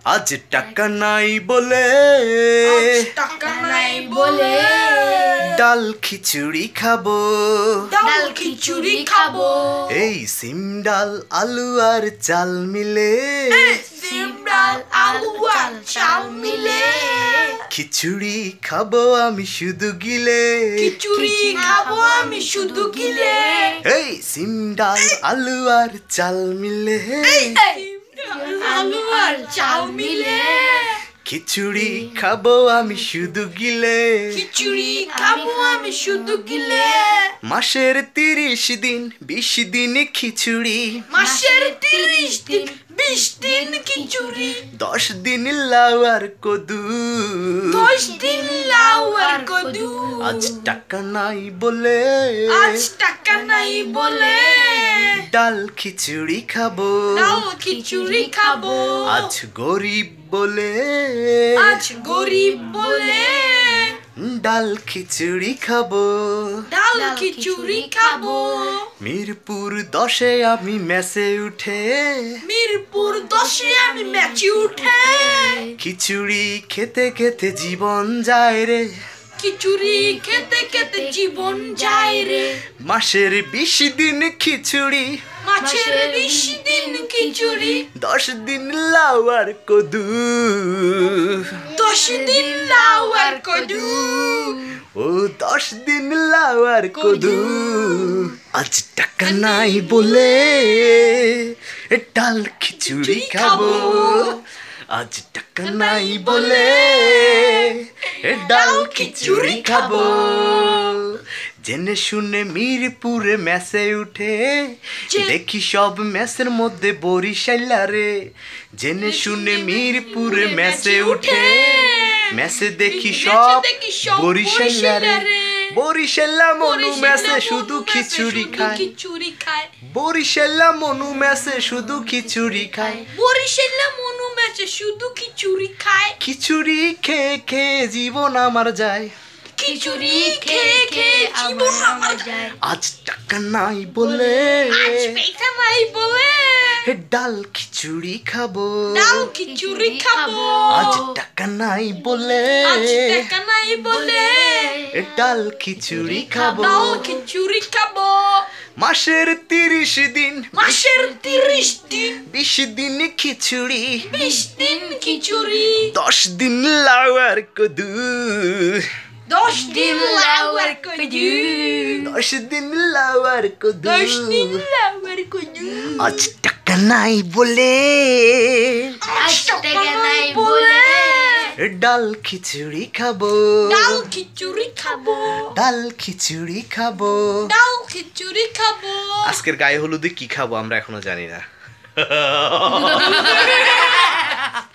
আজ টাকা নাই বলে ডাল খিচুড়ি খাবো এই সিম ডাল আলু আর চাল মিলে খিচুড়ি খাবো আমি শুধু গিলে এই সিম ডাল আলু আর চাল মিলে খিচুড়ি খাবো আমি শুধু গিলে মাসের 30 দিন 20 দিন খিচুড়ি 10 দিন লাউ আর কদু আজ টাকা নাই বলে ডাল খিচুড়ি খাবো আজ গরিব বলে ডাল খিচুড়ি খাবো মিরপুর 10-এ আমি ম্যাচে উঠে খিচুড়ি খেতে খেতে জীবন যায় রে মাসের 20 দিন খিচুড়ি 10 দিন লাউ আর কদু ও 10 দিন লাউ আর কদু আজ টাকা নাই বলে ডাল খিচুড়ি খাবো আজ টাকা নাই বলে ডাল খিচুড়ি খাবো জেনে শুনে মিরপুরে ম্যাচে উঠে দেখি সব ম্যাচের মধ্যে বরিশাইলা রে জেনে শুনে মিরপুরে ম্যাচে উঠে ম্যাচে দেখি সব বরিশাইলা রে বরিশালা মনু ম্যাচে শুধু খিচুড়ি খায় বরিশালা মনু ম্যাচে শুধু খিচুড়ি খায় খিচুড়ি খেয়ে খেয়ে জীবন আমার যায় আজ টাকা নাই বলে ডাল খিচুড়ি খাবো আজ টাকা নাই বলে ডাল খিচুড়ি খাবো মাসের 30 দিন 20 দিন খিচুড়ি 10 দিন লাউ আর কদু 10 দিন লাউ আর কদু আজ টাকা নাই বলে ডাল খিচুড়ি খাবো আজকের গায়ে হলুদে কি খাবো আমরা এখনো জানি না